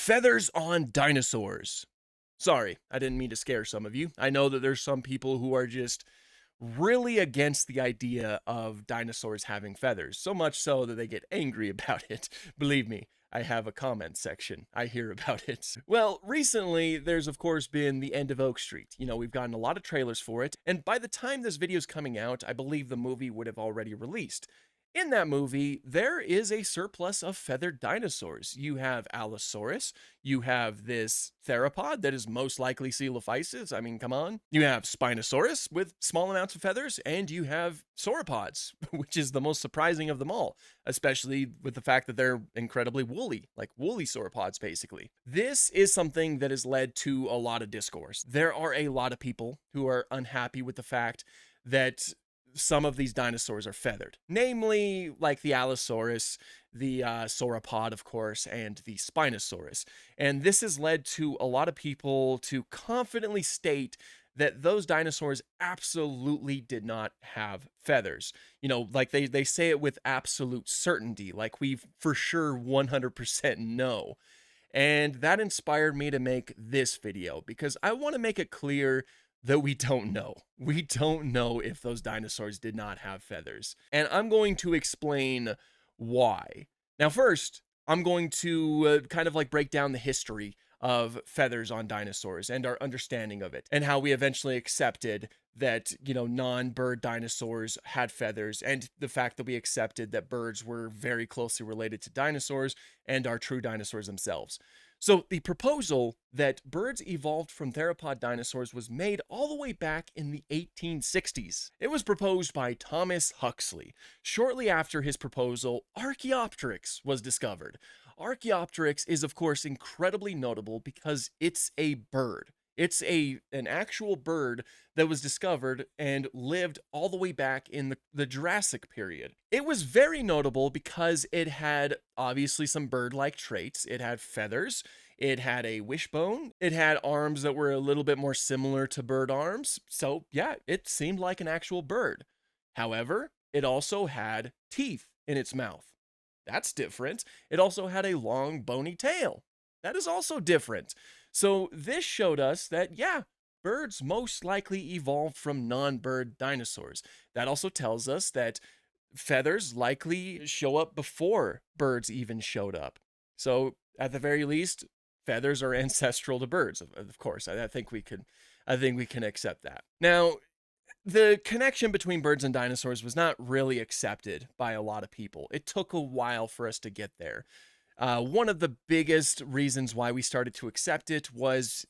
Feathers on dinosaurs. Sorry, I didn't mean to scare some of you. I know that there's some people who are just really against the idea of dinosaurs having feathers, so much so that they get angry about it. Believe me, I have a comment section. I hear about it. Well, recently, there's of course been the end of Oak Street. We've gotten a lot of trailers for it, and by the time this video's coming out, I believe the movie would have already released. In that movie, there is a surplus of feathered dinosaurs. You have Allosaurus, you have this theropod that is most likely Coelophysis. I mean, come on. You have Spinosaurus with small amounts of feathers, and you have sauropods, which is the most surprising of them all, especially with the fact that they're incredibly woolly, like woolly sauropods, basically. This is something that has led to a lot of discourse. There are a lot of people who are unhappy with the fact that some of these dinosaurs are feathered, namely like the Allosaurus, the sauropod, of course, and the Spinosaurus. And this has led to a lot of people to confidently state that those dinosaurs absolutely did not have feathers. Like they say it with absolute certainty, like we for sure 100% know. And that inspired me to make this video because I want to make it clear that we don't know. We don't know if those dinosaurs did not have feathers. And I'm going to explain why. Now, first, I'm going to kind of like break down the history of feathers on dinosaurs and our understanding of it, and how we eventually accepted that, non-bird dinosaurs had feathers, and the fact that we accepted that birds were very closely related to dinosaurs and are true dinosaurs themselves. So the proposal that birds evolved from theropod dinosaurs was made all the way back in the 1860s. It was proposed by Thomas Huxley. Shortly after his proposal, Archaeopteryx was discovered. Archaeopteryx is of course incredibly notable because it's a bird. It's an actual bird that was discovered and lived all the way back in the Jurassic period. It was very notable because it had obviously some bird-like traits. It had feathers, it had a wishbone, it had arms that were a little bit more similar to bird arms. So yeah, it seemed like an actual bird. However, it also had teeth in its mouth. That's different. It also had a long bony tail. That is also different. So this showed us that, yeah, birds most likely evolved from non-bird dinosaurs. That also tells us that feathers likely show up before birds even showed up. So at the very least, feathers are ancestral to birds. Of course, I think we can accept that. Now, the connection between birds and dinosaurs was not really accepted by a lot of people. It took a while for us to get there. One of the biggest reasons why we started to accept it was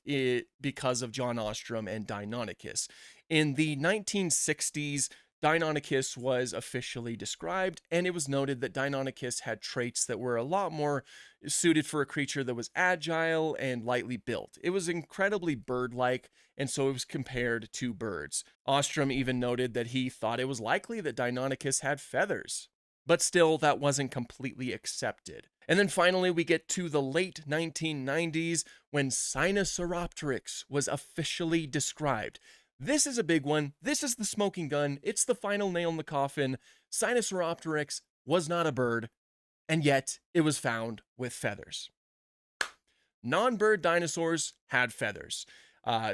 because of John Ostrom and Deinonychus. In the 1960s, Deinonychus was officially described, and it was noted that Deinonychus had traits that were a lot more suited for a creature that was agile and lightly built. It was incredibly bird-like, and so it was compared to birds. Ostrom even noted that he thought it was likely that Deinonychus had feathers. But still, that wasn't completely accepted. And then finally, we get to the late 1990s when Sinosauropteryx was officially described. This is a big one. This is the smoking gun. It's the final nail in the coffin. Sinosauropteryx was not a bird, and yet it was found with feathers. Non-bird dinosaurs had feathers.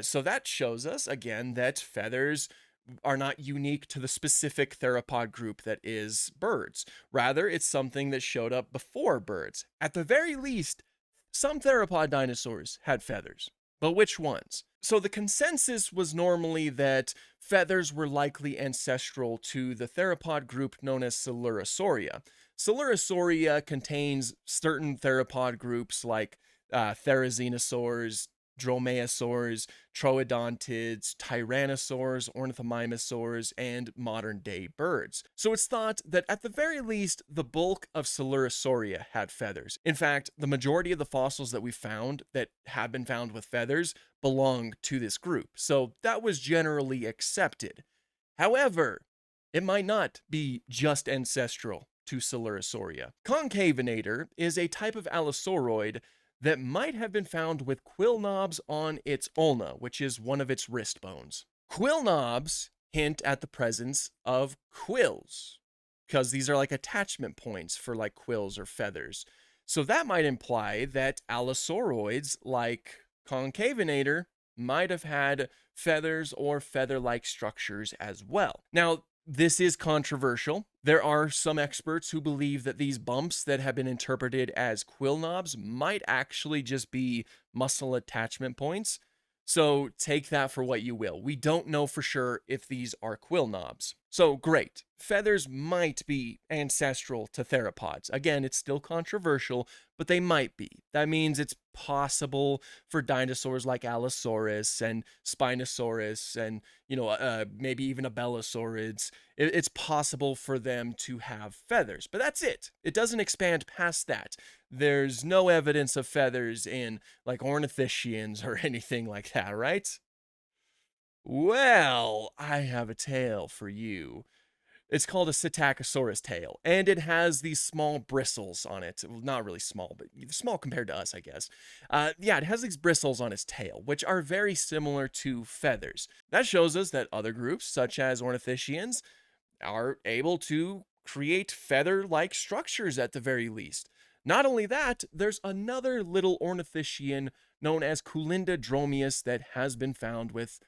So that shows us, again, that feathers are not unique to the specific theropod group that is birds. Rather, it's something that showed up before birds. At the very least, some theropod dinosaurs had feathers. But which ones? So the consensus was normally that feathers were likely ancestral to the theropod group known as Coelurosauria. Coelurosauria contains certain theropod groups like therizinosaurs, dromaeosaurs, troodontids, tyrannosaurs, ornithomimosaurs, and modern-day birds. So it's thought that at the very least, the bulk of Coelurosauria had feathers. In fact, the majority of the fossils that we found that have been found with feathers belong to this group. So that was generally accepted. However, it might not be just ancestral to Coelurosauria. Concavenator is a type of allosauroid that might have been found with quill knobs on its ulna, which is one of its wrist bones. Quill knobs hint at the presence of quills, because these are like attachment points for like quills or feathers. So that might imply that Allosauroids like Concavinator might have had feathers or feather-like structures as well. Now, this is controversial. There are some experts who believe that these bumps that have been interpreted as quill knobs might actually just be muscle attachment points. So take that for what you will. We don't know for sure if these are quill knobs. So great. Feathers might be ancestral to theropods. Again, it's still controversial, but they might be. That means it's possible for dinosaurs like Allosaurus and Spinosaurus and, maybe even Abelisaurids. It's possible for them to have feathers, but that's it. It doesn't expand past that. There's no evidence of feathers in like ornithischians or anything like that, right? Well, I have a tale for you. It's called a Psittacosaurus tail, and it has these small bristles on it. Well, not really small, but small compared to us, I guess. Yeah, it has these bristles on its tail, which are very similar to feathers. That shows us that other groups, such as ornithischians, are able to create feather-like structures at the very least. Not only that, there's another little ornithischian known as Culinda dromius that has been found with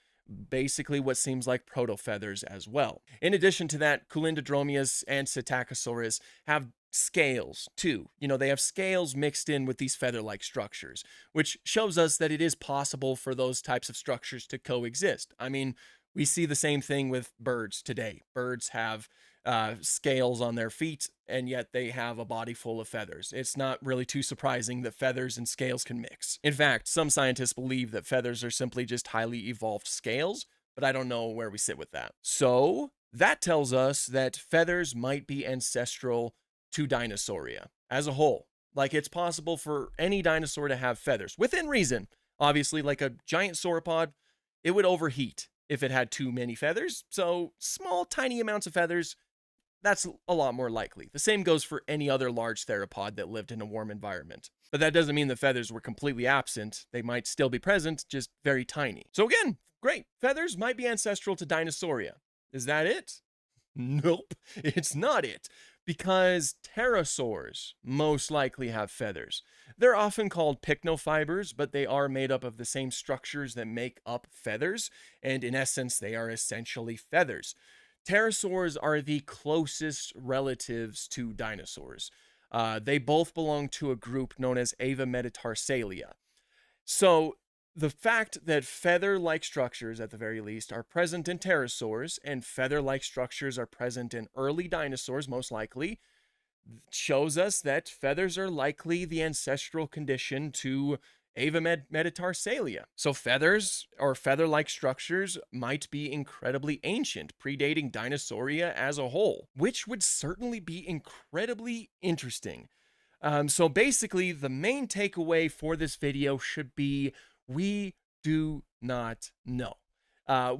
basically what seems like proto-feathers as well. In addition to that, Culindrodromius and Psittacosaurus have scales too. They have scales mixed in with these feather-like structures, which shows us that it is possible for those types of structures to coexist. I mean, we see the same thing with birds today. Birds have scales on their feet, and yet they have a body full of feathers. It's not really too surprising that feathers and scales can mix. In fact, some scientists believe that feathers are simply just highly evolved scales, but I don't know where we sit with that. So that tells us that feathers might be ancestral to Dinosauria as a whole. Like, it's possible for any dinosaur to have feathers, within reason. Obviously, like a giant sauropod, it would overheat if it had too many feathers, so small, tiny amounts of feathers, that's a lot more likely. The same goes for any other large theropod that lived in a warm environment. But that doesn't mean the feathers were completely absent. They might still be present, just very tiny. So again, great. Feathers might be ancestral to Dinosauria. Is that it? Nope, it's not it. Because pterosaurs most likely have feathers. They're often called pycnofibers, but they are made up of the same structures that make up feathers, and in essence, they are essentially feathers. Pterosaurs are the closest relatives to dinosaurs. They both belong to a group known as Avametatarsalia. So the fact that feather-like structures, at the very least, are present in pterosaurs, and feather-like structures are present in early dinosaurs, most likely, shows us that feathers are likely the ancestral condition to Avametatarsalia. So feathers or feather-like structures might be incredibly ancient, predating Dinosauria as a whole, which would certainly be incredibly interesting. So basically, the main takeaway for this video should be we do not know.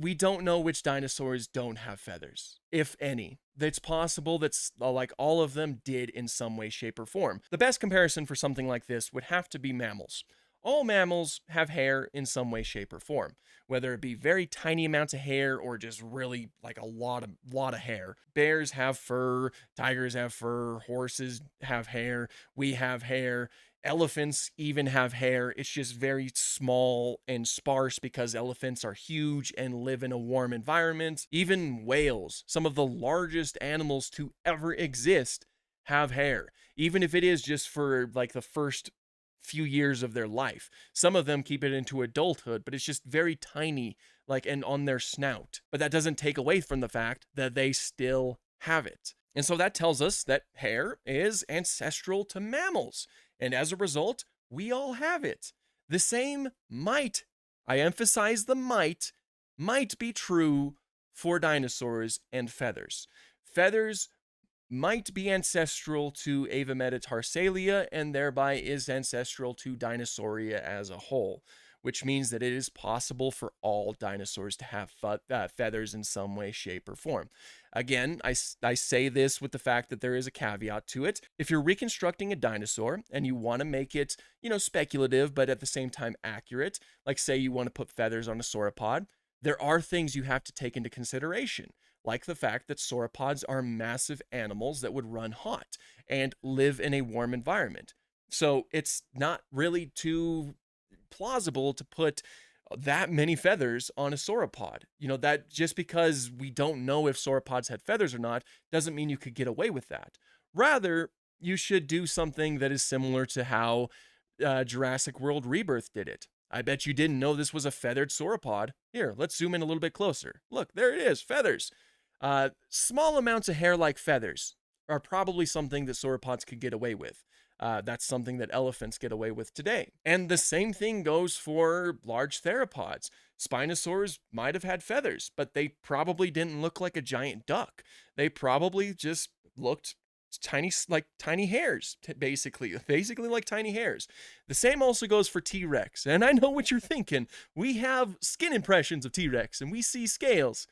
We don't know which dinosaurs don't have feathers, if any. It's possible that like all of them did in some way, shape, or form. The best comparison for something like this would have to be mammals. All mammals have hair in some way, shape, or form, whether it be very tiny amounts of hair or just really like a lot of hair. Bears have fur, tigers have fur, horses have hair, we have hair. Elephants even have hair. It's just very small and sparse because elephants are huge and live in a warm environment. Even whales, some of the largest animals to ever exist, have hair, even if it is just for like the first few years of their life. Some of them keep it into adulthood, but it's just very tiny, like, and on their snout. But that doesn't take away from the fact that they still have it. And so that tells us that hair is ancestral to mammals. And as a result, we all have it. The same might, I emphasize the might be true for dinosaurs and feathers. Feathers might be ancestral to Avametatarsalia and thereby is ancestral to Dinosauria as a whole, which means that it is possible for all dinosaurs to have feathers in some way, shape, or form. Again, I say this with the fact that there is a caveat to it. If you're reconstructing a dinosaur and you want to make it, speculative, but at the same time accurate, like say you want to put feathers on a sauropod, there are things you have to take into consideration, like the fact that sauropods are massive animals that would run hot and live in a warm environment. So it's not really too plausible to put that many feathers on a sauropod. That just because we don't know if sauropods had feathers or not doesn't mean you could get away with that. Rather, you should do something that is similar to how Jurassic World Rebirth did it. I bet you didn't know this was a feathered sauropod. Here, let's zoom in a little bit closer. Look, there it is, feathers. Small amounts of hair like feathers are probably something that sauropods could get away with. That's something that elephants get away with today. And the same thing goes for large theropods. Spinosaurs might have had feathers, but they probably didn't look like a giant duck. They probably just looked tiny hairs, basically like tiny hairs. The same also goes for T-Rex. And I know what you're thinking. We have skin impressions of T-Rex and we see scales.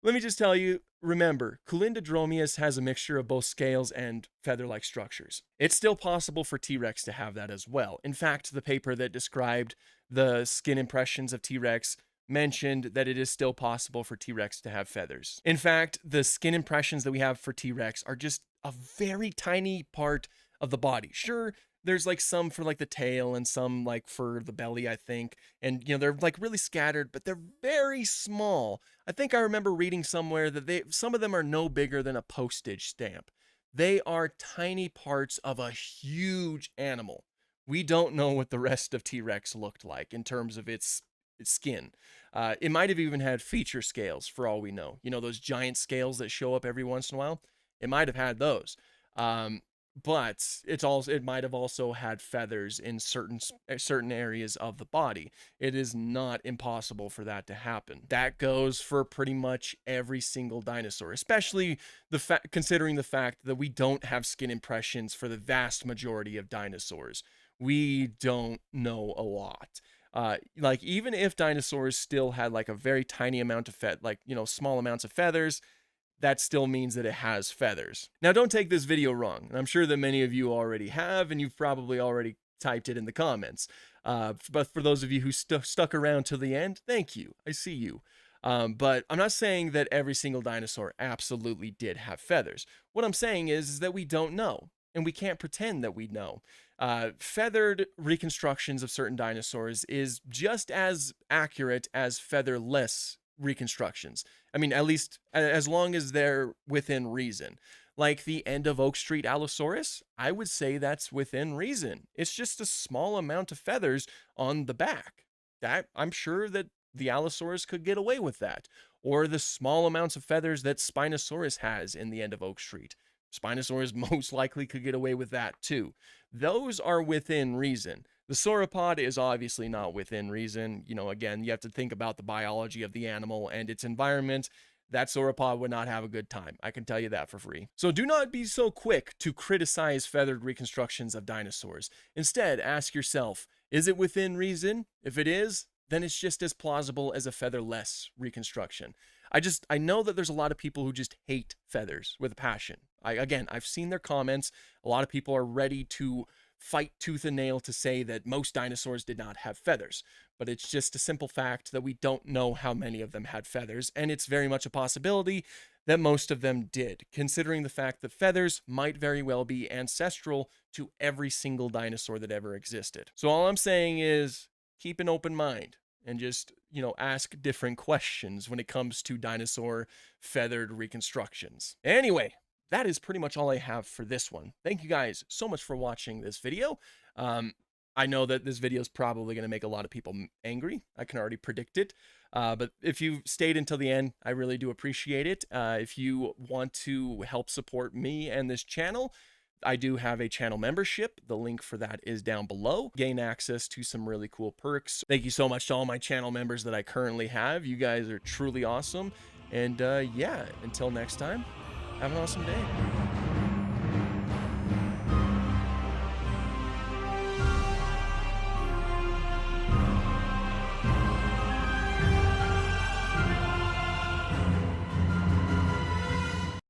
Let me just tell you, remember, Culindrodromeus has a mixture of both scales and feather-like structures. It's still possible for T-Rex to have that as well. In fact, the paper that described the skin impressions of T-Rex mentioned that it is still possible for T-Rex to have feathers. In fact, the skin impressions that we have for T-Rex are just a very tiny part of the body. Sure, there's like some for like the tail and some like for the belly, I think. And they're like really scattered, but they're very small. I think I remember reading somewhere that some of them are no bigger than a postage stamp. They are tiny parts of a huge animal. We don't know what the rest of T-Rex looked like in terms of its skin. It might have even had feature scales for all we know. Those giant scales that show up every once in a while? It might have had those. But it might have also had feathers in certain areas of the body. It is not impossible for that to happen. That goes for pretty much every single dinosaur, especially considering the fact that we don't have skin impressions for the vast majority of dinosaurs. We don't know a lot. Like even if dinosaurs still had like a very tiny amount of small amounts of feathers, that still means that it has feathers. Now, don't take this video wrong. I'm sure that many of you already have, and you've probably already typed it in the comments. But for those of you who stuck around till the end, thank you. I see you. But I'm not saying that every single dinosaur absolutely did have feathers. What I'm saying is that we don't know, and we can't pretend that we know. Feathered reconstructions of certain dinosaurs is just as accurate as featherless reconstructions. I mean, at least as long as they're within reason. Like the end of Oak Street Allosaurus, I would say that's within reason. It's just a small amount of feathers on the back. That I'm sure that the Allosaurus could get away with that. Or the small amounts of feathers that Spinosaurus has in the end of Oak Street. Spinosaurus most likely could get away with that too. Those are within reason. The sauropod is obviously not within reason. Again, you have to think about the biology of the animal and its environment. That sauropod would not have a good time. I can tell you that for free. So do not be so quick to criticize feathered reconstructions of dinosaurs. Instead, ask yourself, is it within reason? If it is, then it's just as plausible as a featherless reconstruction. I know that there's a lot of people who just hate feathers with a passion. I've seen their comments. A lot of people are ready to fight tooth and nail to say that most dinosaurs did not have feathers, but it's just a simple fact that we don't know how many of them had feathers, and it's very much a possibility that most of them did, considering the fact that feathers might very well be ancestral to every single dinosaur that ever existed. So all I'm saying is keep an open mind and just, ask different questions when it comes to dinosaur feathered reconstructions. Anyway, that is pretty much all I have for this one. Thank you guys so much for watching this video. I know that this video is probably going to make a lot of people angry. I can already predict it. But if you stayed until the end, I really do appreciate it. If you want to help support me and this channel, I do have a channel membership. The link for that is down below. Gain access to some really cool perks. Thank you so much to all my channel members that I currently have. You guys are truly awesome. And yeah, until next time, have an awesome day.